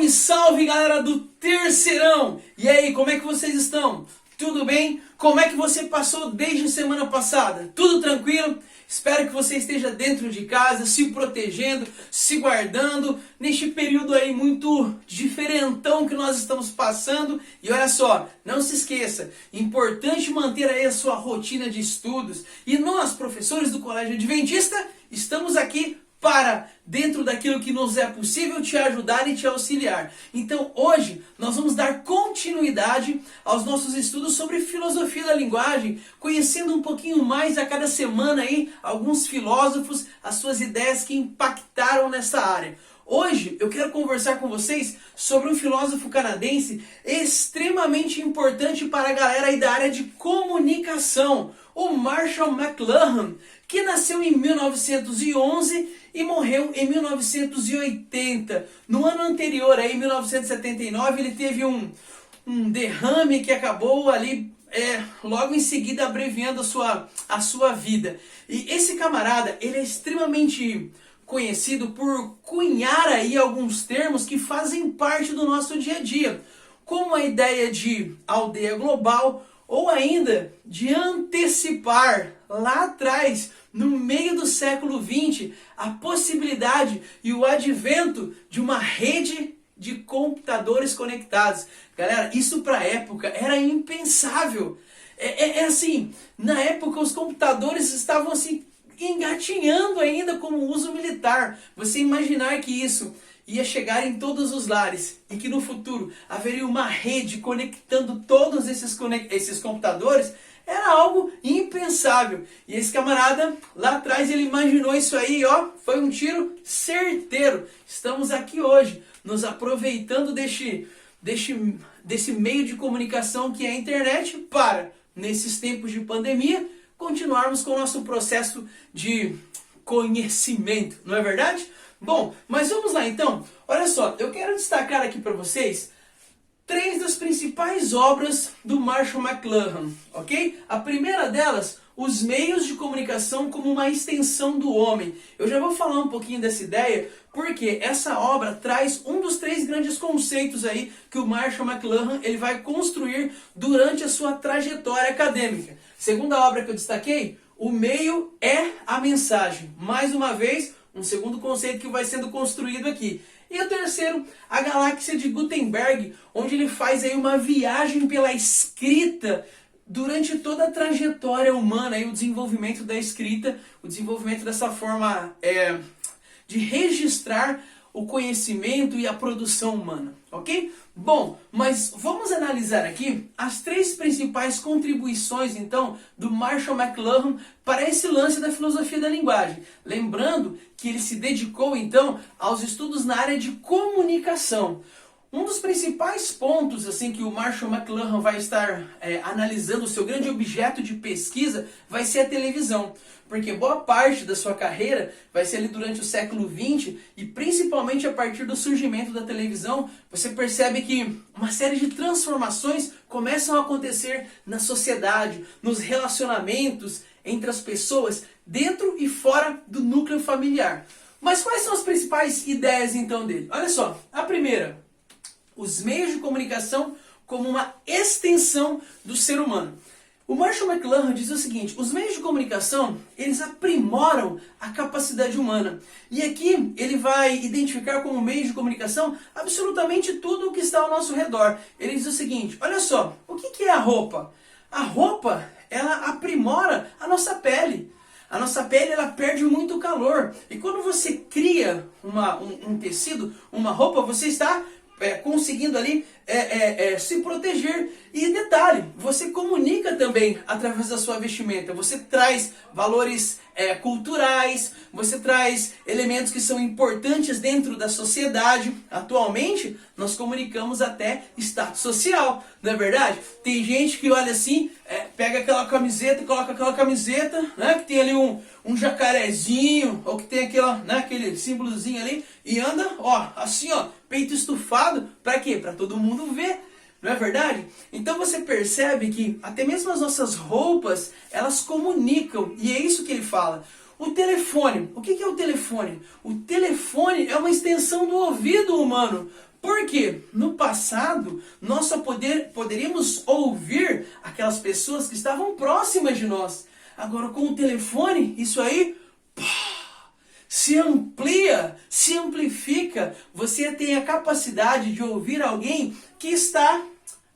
Salve, salve galera do Terceirão! E aí, como é que vocês estão? Tudo bem? Como é que você passou desde a semana passada? Tudo tranquilo? Espero que você esteja dentro de casa, se protegendo, se guardando, neste período aí muito diferentão que nós estamos passando. E olha só, não se esqueça, importante manter aí a sua rotina de estudos. E nós, professores do Colégio Adventista, estamos aqui para, dentro daquilo que nos é possível, te ajudar e te auxiliar. Então hoje nós vamos dar continuidade aos nossos estudos sobre filosofia da linguagem, conhecendo um pouquinho mais a cada semana aí alguns filósofos, as suas ideias que impactaram nessa área. Hoje eu quero conversar com vocês sobre um filósofo canadense extremamente importante para a galera aí da área de comunicação, o Marshall McLuhan, que nasceu em 1911 e morreu em 1980. No ano anterior, aí, em 1979, ele teve um derrame que acabou ali logo em seguida abreviando a sua vida. E esse camarada, ele é extremamente conhecido por cunhar aí alguns termos que fazem parte do nosso dia a dia, como a ideia de aldeia global, ou ainda de antecipar lá atrás, no meio do século XX, a possibilidade e o advento de uma rede de computadores conectados. Galera, isso para a época era impensável. Assim, na época os computadores estavam assim engatinhando ainda como uso militar. Você imaginar que isso ia chegar em todos os lares e que no futuro haveria uma rede conectando todos esses computadores era algo impensável. E esse camarada lá atrás ele imaginou isso aí, ó, foi um tiro certeiro. Estamos aqui hoje nos aproveitando desse meio de comunicação que é a internet para, nesses tempos de pandemia, continuarmos com o nosso processo de conhecimento, não é verdade? Bom, mas vamos lá então. Olha só, eu quero destacar aqui para vocês 3 das principais obras do Marshall McLuhan, ok? A primeira delas, os meios de comunicação como uma extensão do homem. Eu já vou falar um pouquinho dessa ideia, porque essa obra traz um dos 3 grandes conceitos aí que o Marshall McLuhan ele vai construir durante a sua trajetória acadêmica. Segunda obra que eu destaquei, o meio é a mensagem. Mais uma vez, um segundo conceito que vai sendo construído aqui. E o terceiro, a galáxia de Gutenberg, onde ele faz aí uma viagem pela escrita durante toda a trajetória humana, aí, o desenvolvimento da escrita, o desenvolvimento dessa forma de registrar o conhecimento e a produção humana, ok? Bom, mas vamos analisar aqui as 3 principais contribuições, então, do Marshall McLuhan para esse lance da filosofia da linguagem. Lembrando que ele se dedicou, então, aos estudos na área de comunicação. Um dos principais pontos assim que o Marshall McLuhan vai estar analisando, o seu grande objeto de pesquisa, vai ser a televisão. Porque boa parte da sua carreira vai ser ali durante o século XX e principalmente a partir do surgimento da televisão, você percebe que uma série de transformações começam a acontecer na sociedade, nos relacionamentos entre as pessoas, dentro e fora do núcleo familiar. Mas quais são as principais ideias então dele? Olha só, a primeira, os meios de comunicação como uma extensão do ser humano. O Marshall McLuhan diz o seguinte, os meios de comunicação, eles aprimoram a capacidade humana. E aqui ele vai identificar como meio de comunicação absolutamente tudo o que está ao nosso redor. Ele diz o seguinte, olha só, o que é a roupa? A roupa, ela aprimora a pele. A nossa pele ela perde muito calor. E quando você cria um tecido, uma roupa, você está conseguindo ali se proteger. E detalhe, você comunica também através da sua vestimenta. Você traz valores culturais, você traz elementos que são importantes dentro da sociedade. Atualmente, nós comunicamos até status social, não é verdade? Tem gente que olha assim, pega aquela camiseta, coloca aquela camiseta, né, que tem ali um jacarezinho, ou que tem aquele símbolozinho ali, e anda, ó, assim, ó, peito estufado, para quê? Para todo mundo ver. Não é verdade? Então você percebe que até mesmo as nossas roupas, elas comunicam. E é isso que ele fala. O telefone. O que é o telefone? O telefone é uma extensão do ouvido humano. Porque no passado nós só poderíamos ouvir aquelas pessoas que estavam próximas de nós. Agora com o telefone, isso aí se amplia, se amplifica. Você tem a capacidade de ouvir alguém que está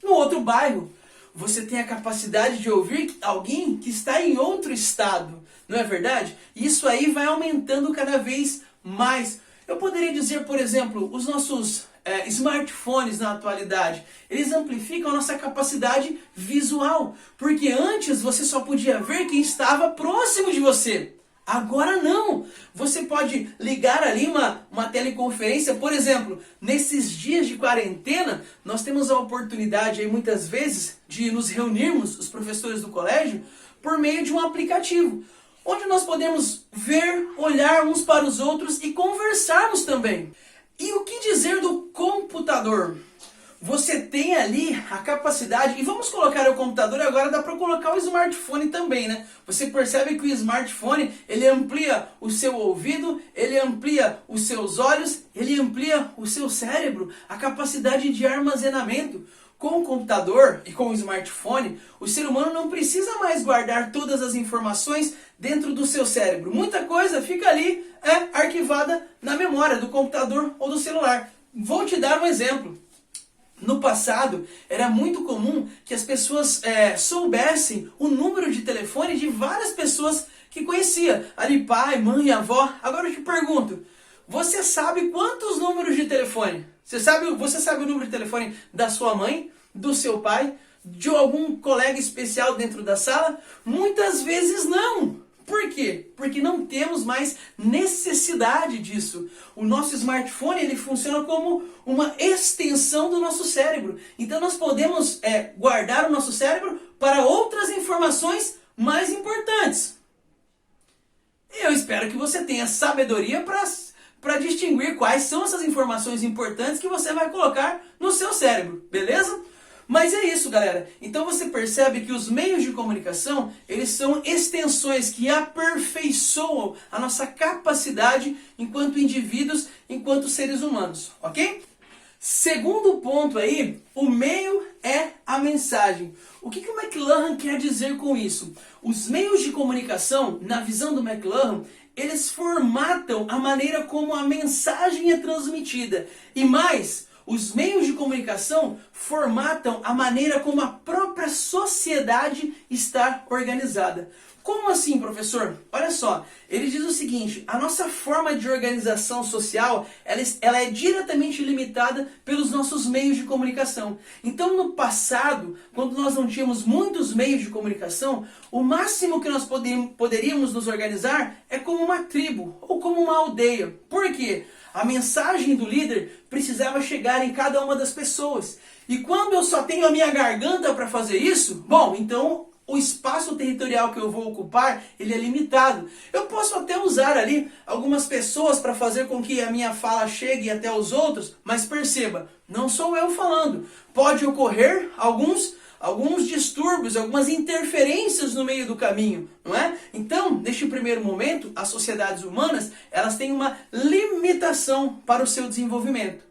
no outro bairro. Você tem a capacidade de ouvir alguém que está em outro estado. Não é verdade? Isso aí vai aumentando cada vez mais. Eu poderia dizer, por exemplo, os nossos smartphones na atualidade, eles amplificam a nossa capacidade visual. Porque antes você só podia ver quem estava próximo de você. Agora não! Você pode ligar ali uma teleconferência, por exemplo, nesses dias de quarentena, nós temos a oportunidade aí muitas vezes de nos reunirmos, os professores do colégio, por meio de um aplicativo, onde nós podemos ver, olhar uns para os outros e conversarmos também. E o que dizer do computador? Você tem ali a capacidade, e vamos colocar o computador, agora dá para colocar o smartphone também, né? Você percebe que o smartphone, ele amplia o seu ouvido, ele amplia os seus olhos, ele amplia o seu cérebro, a capacidade de armazenamento. Com o computador e com o smartphone, o ser humano não precisa mais guardar todas as informações dentro do seu cérebro. Muita coisa fica ali arquivada na memória do computador ou do celular. Vou te dar um exemplo. No passado, era muito comum que as pessoas soubessem o número de telefone de várias pessoas que conhecia. Ali pai, mãe, avó. Agora eu te pergunto, você sabe quantos números de telefone? Você sabe o número de telefone da sua mãe, do seu pai, de algum colega especial dentro da sala? Muitas vezes não. Por quê? Porque não temos mais necessidade disso. O nosso smartphone, ele funciona como uma extensão do nosso cérebro. Então nós podemos guardar o nosso cérebro para outras informações mais importantes. Eu espero que você tenha sabedoria para distinguir quais são essas informações importantes que você vai colocar no seu cérebro, beleza? Mas é isso, galera. Então você percebe que os meios de comunicação, eles são extensões que aperfeiçoam a nossa capacidade enquanto indivíduos, enquanto seres humanos, ok? Segundo ponto aí, o meio é a mensagem. O que o McLuhan quer dizer com isso? Os meios de comunicação, na visão do McLuhan, eles formatam a maneira como a mensagem é transmitida. E mais, os meios de comunicação formatam a maneira como a própria sociedade está organizada. Como assim, professor? Olha só, ele diz o seguinte, a nossa forma de organização social, ela é diretamente limitada pelos nossos meios de comunicação. Então, no passado, quando nós não tínhamos muitos meios de comunicação, o máximo que nós poderíamos nos organizar é como uma tribo ou como uma aldeia. Por quê? A mensagem do líder precisava chegar em cada uma das pessoas. E quando eu só tenho a minha garganta para fazer isso, bom, então o espaço territorial que eu vou ocupar, ele é limitado. Eu posso até usar ali algumas pessoas para fazer com que a minha fala chegue até os outros, mas perceba, não sou eu falando. Pode ocorrer alguns distúrbios, algumas interferências no meio do caminho, não é? Então, neste primeiro momento, as sociedades humanas, elas têm uma limitação para o seu desenvolvimento.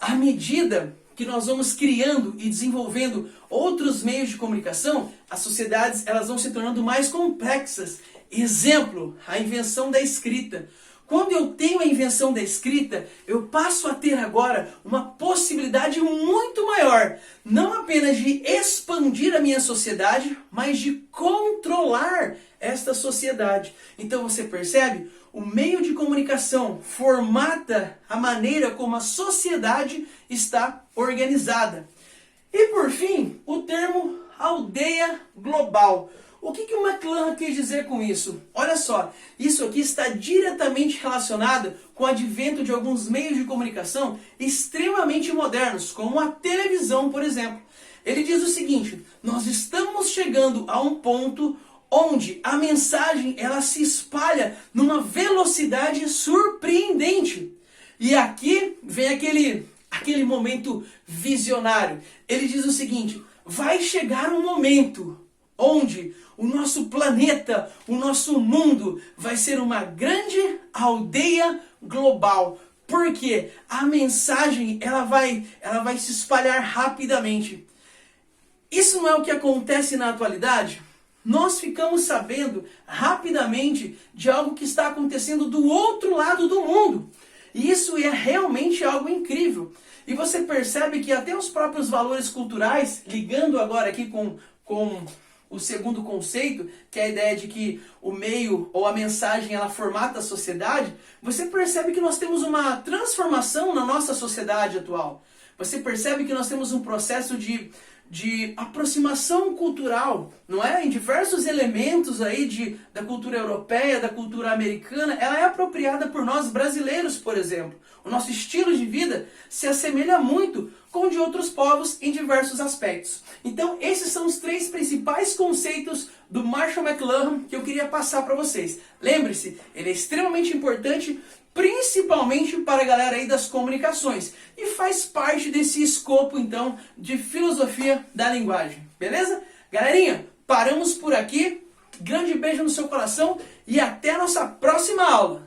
À medida que nós vamos criando e desenvolvendo outros meios de comunicação, as sociedades elas vão se tornando mais complexas. Exemplo, a invenção da escrita. Quando eu tenho a invenção da escrita, eu passo a ter agora uma possibilidade muito maior, não apenas de expandir a minha sociedade, mas de controlar esta sociedade. Então você percebe? O meio de comunicação formata a maneira como a sociedade está organizada. E por fim, o termo aldeia global. O que o McLuhan quis dizer com isso? Olha só, isso aqui está diretamente relacionado com o advento de alguns meios de comunicação extremamente modernos, como a televisão, por exemplo. Ele diz o seguinte, nós estamos chegando a um ponto onde a mensagem ela se espalha numa velocidade surpreendente. E aqui vem aquele momento visionário. Ele diz o seguinte, vai chegar um momento onde o nosso planeta, o nosso mundo vai ser uma grande aldeia global. Porque a mensagem ela vai se espalhar rapidamente. Isso não é o que acontece na atualidade? Nós ficamos sabendo rapidamente de algo que está acontecendo do outro lado do mundo. E isso é realmente algo incrível. E você percebe que até os próprios valores culturais, ligando agora aqui com o segundo conceito, que é a ideia de que o meio ou a mensagem ela formata a sociedade, você percebe que nós temos uma transformação na nossa sociedade atual. Você percebe que nós temos um processo de aproximação cultural, não é? Em diversos elementos aí da cultura europeia, da cultura americana, ela é apropriada por nós brasileiros, por exemplo. O nosso estilo de vida se assemelha muito com o de outros povos em diversos aspectos. Então, esses são os 3 principais conceitos do Marshall McLuhan que eu queria passar para vocês. Lembre-se, ele é extremamente importante, principalmente para a galera aí das comunicações. E faz parte desse escopo, então, de filosofia da linguagem. Beleza? Galerinha, paramos por aqui. Grande beijo no seu coração e até a nossa próxima aula.